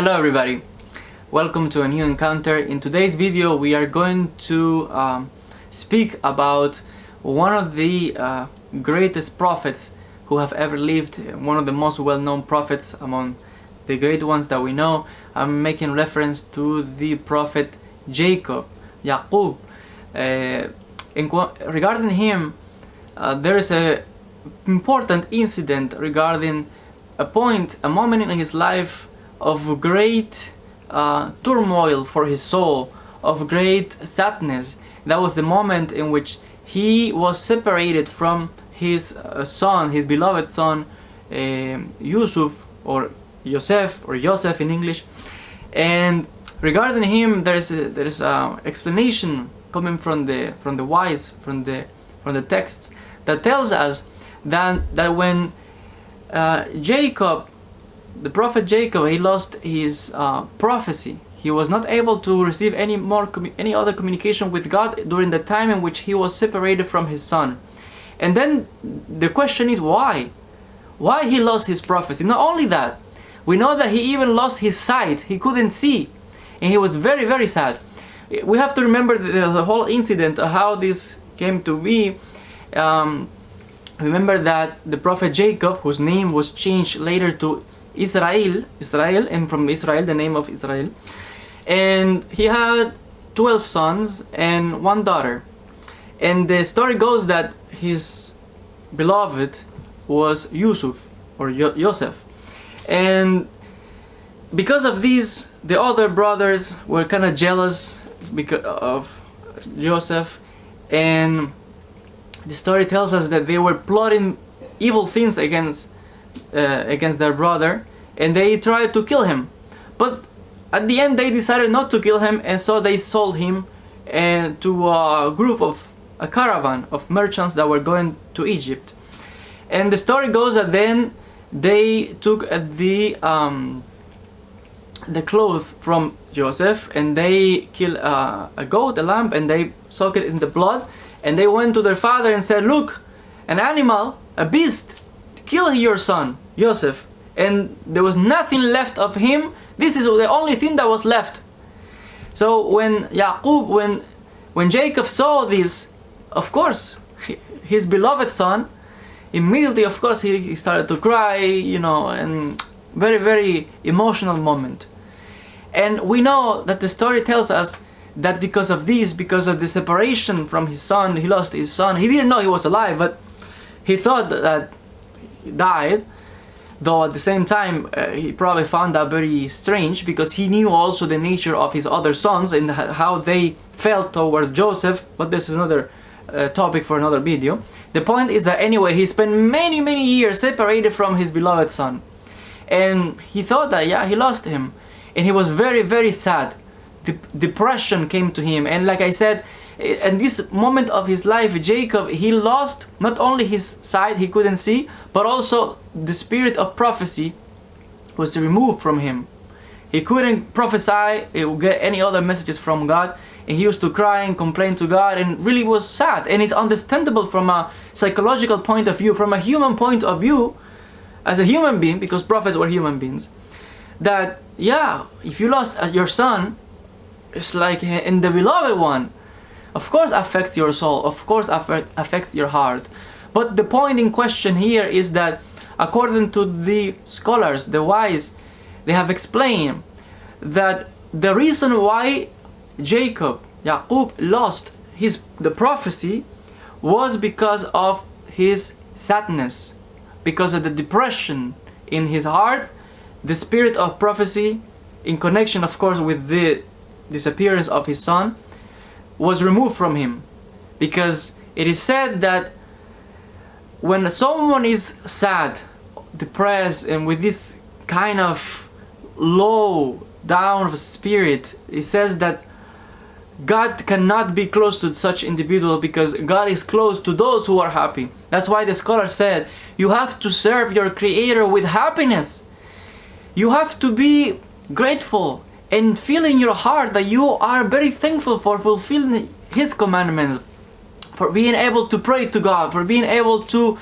Hello everybody, welcome to a new encounter. In today's video we are going to speak about one of the greatest prophets who have ever lived, one of the most well-known prophets among the great ones that we know. I'm making reference to the prophet Jacob, Yaqub. Regarding him, there is an important incident regarding a moment in his life of great turmoil for his soul, of great sadness. That was the moment in which he was separated from his son, his beloved son, Yusuf, or Joseph in English. And regarding him, there is a explanation coming from the wise, from the texts, that tells us that when Jacob, the prophet Jacob, he lost his prophecy. He was not able to receive any other communication with God during the time in which he was separated from his son. And then the question is why? Why he lost his prophecy? Not only that, we know that he even lost his sight. He couldn't see, and he was very, very sad. We have to remember the whole incident of how this came to be. Remember that the prophet Jacob, whose name was changed later to Israel, and from Israel, the name of Israel, and he had 12 sons and one daughter. And the story goes that his beloved was Yusuf, or Joseph. And because of these, the other brothers were kind of jealous because of Joseph, and the story tells us that they were plotting evil things against their brother, and they tried to kill him. But at the end they decided not to kill him, and so they sold him to a caravan of merchants that were going to Egypt. And the story goes that then they took the clothes from Joseph, and they killed a goat, a lamb, and they soaked it in the blood, and they went to their father and said, "Look, an animal, a beast, kill your son Joseph." And there was nothing left of him. This is the only thing that was left. So when Jacob saw this, of course, his beloved son, immediately, of course, he started to cry, and very, very emotional moment. And we know that the story tells us that because of the separation from his son, he lost his son. He didn't know he was alive, but he thought that he died. Though at the same time, he probably found that very strange, because he knew also the nature of his other sons and how they felt towards Joseph. But this is another topic for another video. The point is that anyway, he spent many, many years separated from his beloved son. And he thought that, he lost him. And he was very, very sad. Depression came to him. And like I said, in this moment of his life, Jacob, he lost not only his sight, he couldn't see, but also the spirit of prophecy was removed from him. He couldn't prophesy, get any other messages from God, and he used to cry and complain to God, and really was sad. And it's understandable from a psychological point of view, from a human point of view, as a human being, because prophets were human beings, that if you lost your son, it's like in the beloved one, of course affects your soul, of course affects your heart. But the point in question here is that according to the scholars, the wise, they have explained that the reason why Yaqub lost the prophecy was because of his sadness, because of the depression in his heart. The spirit of prophecy, in connection of course with the disappearance of his son, was removed from him. Because it is said that when someone is sad, depressed, and with this kind of low down of spirit, it says that God cannot be close to such individual, because God is close to those who are happy. That's why the scholar said you have to serve your Creator with happiness. You have to be grateful and feel in your heart that you are very thankful for fulfilling His commandments, for being able to pray to God, for being able to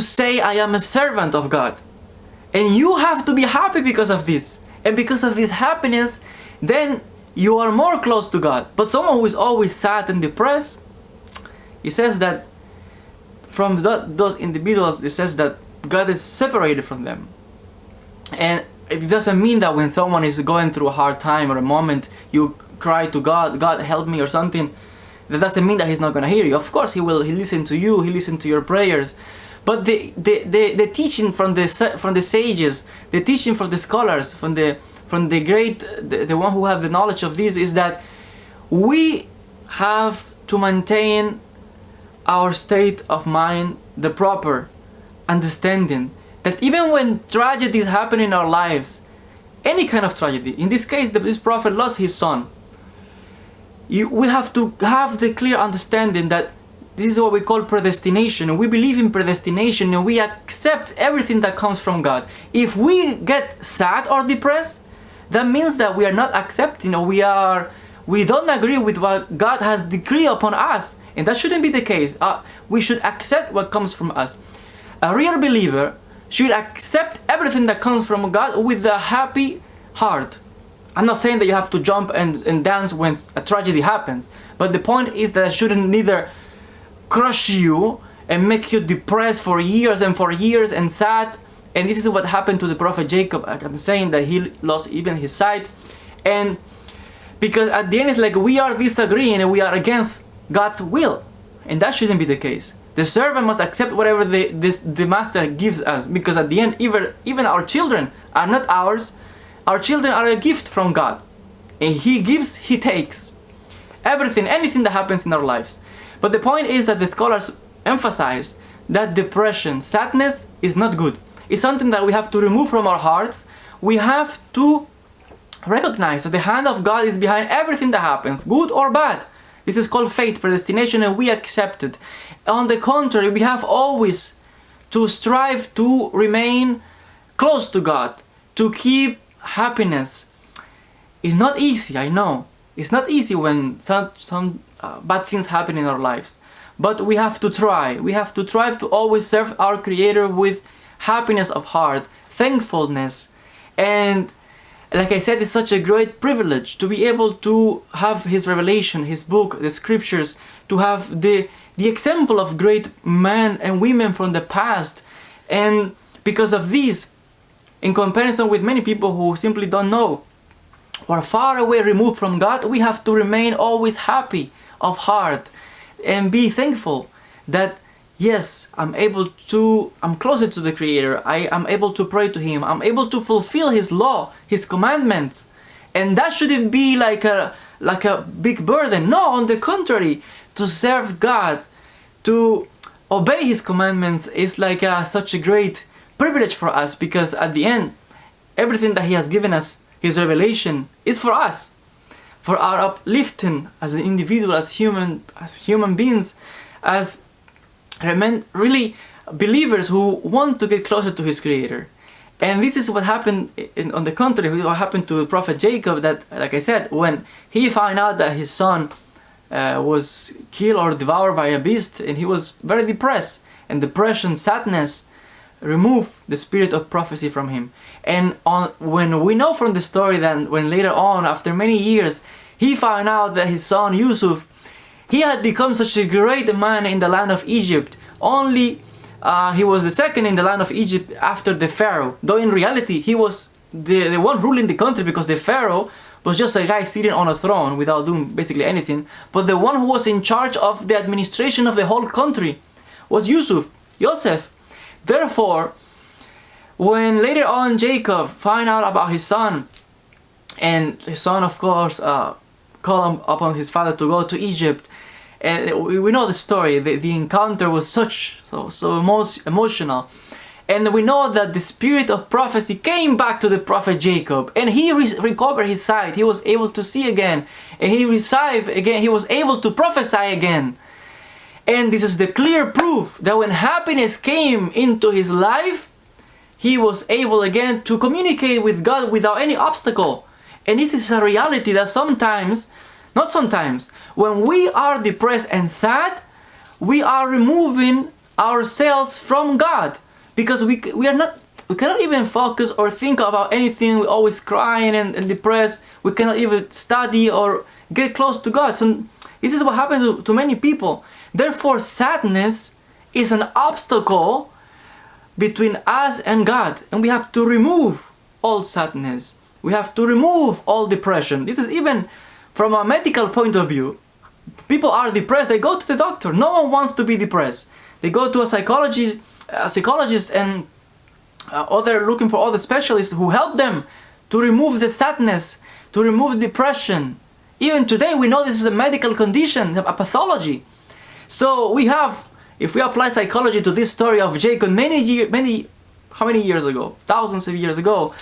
say, I am a servant of God. And you have to be happy because of this. And because of this happiness, then you are more close to God. But someone who is always sad and depressed, he says that from those individuals, it says that God is separated from them. And it doesn't mean that when someone is going through a hard time or a moment, you cry to God, God help me or something. That doesn't mean that He's not going to hear you. Of course He will. He listen to you. He listen to your prayers. But the teaching from the sages, the teaching from the scholars, from the great, the one who have the knowledge of this, is that we have to maintain our state of mind, the proper understanding that even when tragedies happen in our lives, any kind of tragedy, in this case this prophet lost his son, we have to have the clear understanding that this is what we call predestination. We believe in predestination and we accept everything that comes from God. If we get sad or depressed, that means that we are not accepting, or we don't agree with what God has decreed upon us, and that shouldn't be the case. We should accept what comes from us. A real believer should accept everything that comes from God with a happy heart. I'm not saying that you have to jump and dance when a tragedy happens, but the point is that it shouldn't neither crush you and make you depressed for years and sad. And this is what happened to the prophet Jacob. I'm saying that he lost even his sight, and because at the end it's like we are disagreeing and we are against God's will, and that shouldn't be the case. The servant must accept whatever the master gives us, because at the end even our children are not ours. Our children are a gift from God, and He gives, He takes. Anything that happens in our lives. But the point is that the scholars emphasize that depression, sadness is not good. It's something that we have to remove from our hearts. We have to recognize that the hand of God is behind everything that happens, good or bad. This is called fate, predestination, and we accept it. On the contrary, we have always to strive to remain close to God, to keep happiness. It's not easy, I know. It's not easy when some bad things happen in our lives. But we have to try. We have to try to always serve our Creator with happiness of heart, thankfulness. And like I said, it's such a great privilege to be able to have His revelation, His book, the scriptures, to have the example of great men and women from the past. And because of this, in comparison with many people who simply don't know, who are far away, removed from God, we have to remain always happy of heart and be thankful that yes, I'm closer to the Creator. I am able to pray to Him. I'm able to fulfill His law, His commandments. And that shouldn't be like a big burden. No, on the contrary, to serve God, to obey His commandments is like such a great privilege for us, because at the end, everything that He has given us, His revelation, is for us, for our uplifting as an individual, as human beings, as really believers who want to get closer to His Creator. And this is what happened on the contrary, what happened to the prophet Jacob, that, like I said, when he found out that his son was killed or devoured by a beast, and he was very depressed, and depression, sadness, remove the spirit of prophecy from him. And when we know from the story that when later on, after many years, he found out that his son Yusuf, he had become such a great man in the land of Egypt. Only he was the second in the land of Egypt after the Pharaoh, though in reality he was the one ruling the country, because the Pharaoh was just a guy sitting on a throne without doing basically anything. But the one who was in charge of the administration of the whole country was Joseph. Therefore, when later on Jacob found out about his son, and his son of course called upon his father to go to Egypt, and we know the story, the encounter was so emotional, and we know that the spirit of prophecy came back to the prophet Jacob, and he recovered his sight. He was able to see again, and he received again. He was able to prophesy again. And this is the clear proof that when happiness came into his life, he was able again to communicate with God without any obstacle. And this is a reality that not sometimes, when we are depressed and sad, we are removing ourselves from God, because we are not we cannot even focus or think about anything. We're always crying and depressed. We cannot even study or get close to God. So this is what happened to many people. Therefore, sadness is an obstacle between us and God, and we have to remove all sadness. We have to remove all depression. This is even from a medical point of view. People are depressed, they go to the doctor. No one wants to be depressed. They go to a psychologist and looking for other specialists who help them to remove the sadness, to remove depression. Even today we know this is a medical condition, a pathology. So we have, if we apply psychology to this story of Jacob how many years ago? Thousands of years ago.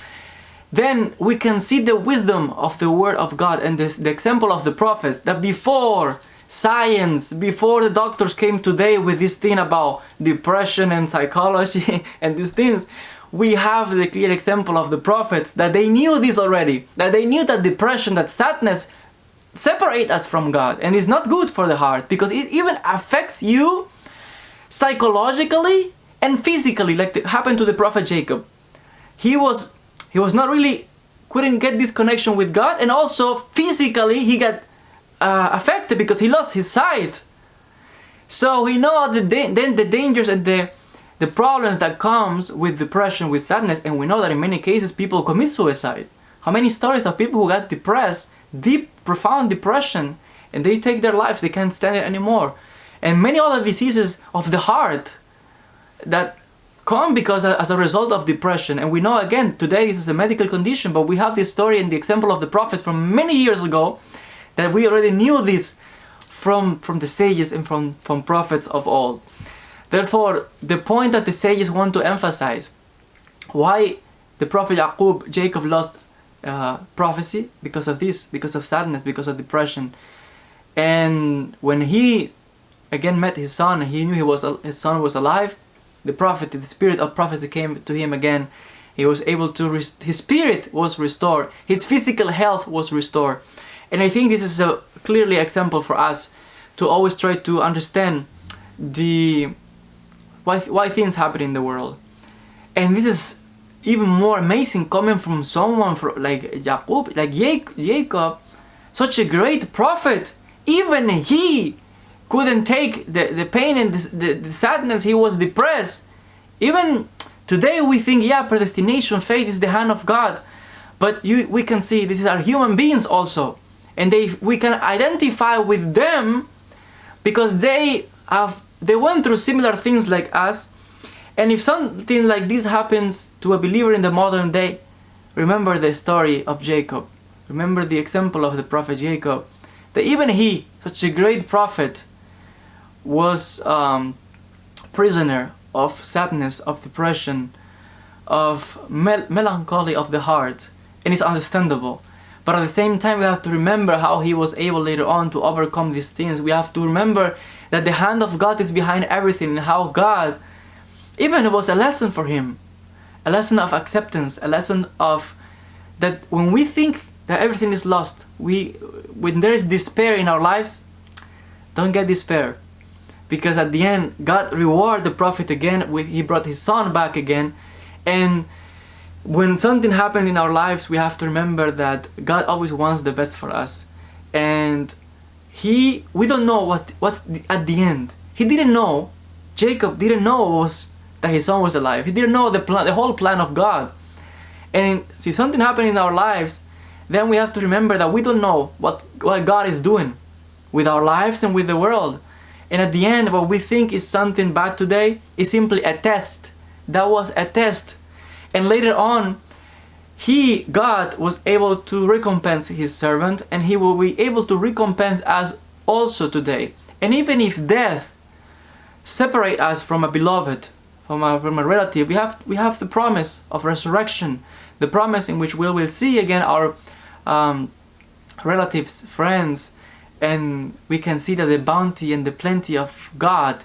Then we can see the wisdom of the word of God and the example of the prophets, that before science, before the doctors came today with this thing about depression and psychology and these things, we have the clear example of the prophets that they knew this already, that they knew that depression, that sadness separate us from God and is not good for the heart, because it even affects you psychologically and physically, like it happened to the prophet Jacob. He was not really, couldn't get this connection with God, and also physically he got affected because he lost his sight. So we know then the dangers and the problems that comes with depression, with sadness, and we know that in many cases people commit suicide. How many stories of people who got depressed, deep, profound depression, and they take their lives, they can't stand it anymore. And many other diseases of the heart that come because as a result of depression. And we know again, today this is a medical condition, but we have this story and the example of the prophets from many years ago, that we already knew this from the sages and from prophets of old. Therefore, the point that the sages want to emphasize, why the prophet Jacob lost prophecy, because of this, because of sadness, because of depression. And when he again met his son, he knew his son was alive. The prophet, the spirit of prophecy came to him again. He was able to, his spirit was restored. His physical health was restored. And I think this is a clearly example for us to always try to understand why things happen in the world. And this is even more amazing coming from someone like Jacob, such a great prophet. Even he couldn't take the pain and the sadness. He was depressed. Even today we think, yeah, predestination, fate is the hand of God. But we can see these are human beings also. And we can identify with them because they went through similar things like us. And if something like this happens to a believer in the modern day, remember the story of Jacob. Remember the example of the prophet Jacob. That even he, such a great prophet, was prisoner of sadness, of depression, of melancholy of the heart. And it's understandable. But at the same time, we have to remember how he was able later on to overcome these things. We have to remember that the hand of God is behind everything, and how God, even it was a lesson for him, a lesson of acceptance, a lesson of that when we think that everything is lost, when there is despair in our lives, don't get despair, because at the end God reward the prophet again. He brought his son back again, and when something happened in our lives, we have to remember that God always wants the best for us, and we don't know what's at the end. He didn't know. Jacob didn't know that his son was alive. He didn't know the whole plan of God. And if something happened in our lives, then we have to remember that we don't know what God is doing with our lives and with the world. And at the end, what we think is something bad today is simply a test. That was a test. And later on, God was able to recompense his servant, and he will be able to recompense us also today. And even if death separate us from a beloved, from a relative, we have the promise of resurrection, the promise in which we will see again our relatives, friends, and we can see that the bounty and the plenty of God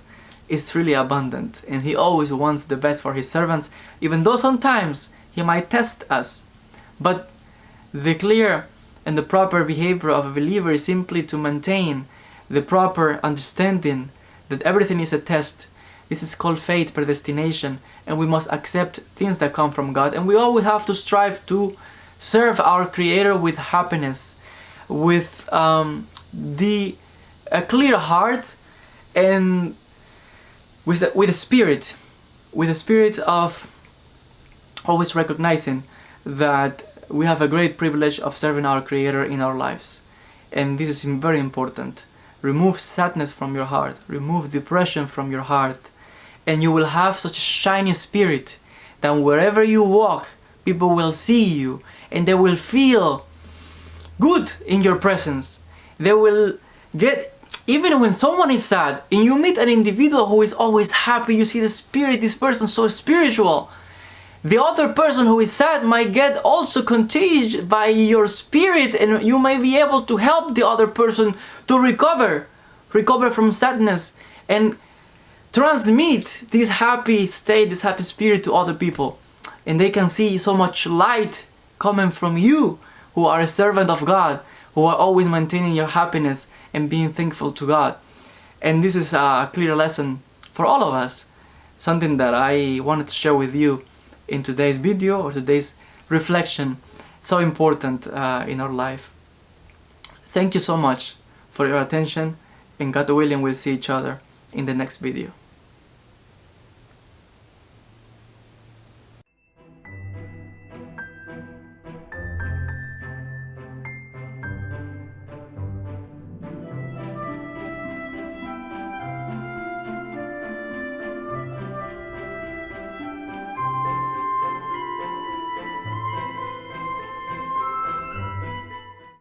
is really abundant, and he always wants the best for his servants, even though sometimes he might test us. But the clear and the proper behavior of a believer is simply to maintain the proper understanding that everything is a test. This is called fate, predestination, and we must accept things that come from God. And we always have to strive to serve our Creator with happiness, with a clear heart, and with a spirit of always recognizing that we have a great privilege of serving our Creator in our lives. And this is very important. Remove sadness from your heart, remove depression from your heart, and you will have such a shiny spirit that wherever you walk, people will see you and they will feel good in your presence. They will get, even when someone is sad and you meet an individual who is always happy, you see the spirit, this person so spiritual. The other person who is sad might get also contagious by your spirit, and you may be able to help the other person to recover from sadness and transmit this happy state, this happy spirit to other people. And they can see so much light coming from you, who are a servant of God, who are always maintaining your happiness and being thankful to God. And this is a clear lesson for all of us, something that I wanted to share with you in today's video or today's reflection. So important in our life. Thank you so much for your attention, and God willing, we'll see each other in the next video.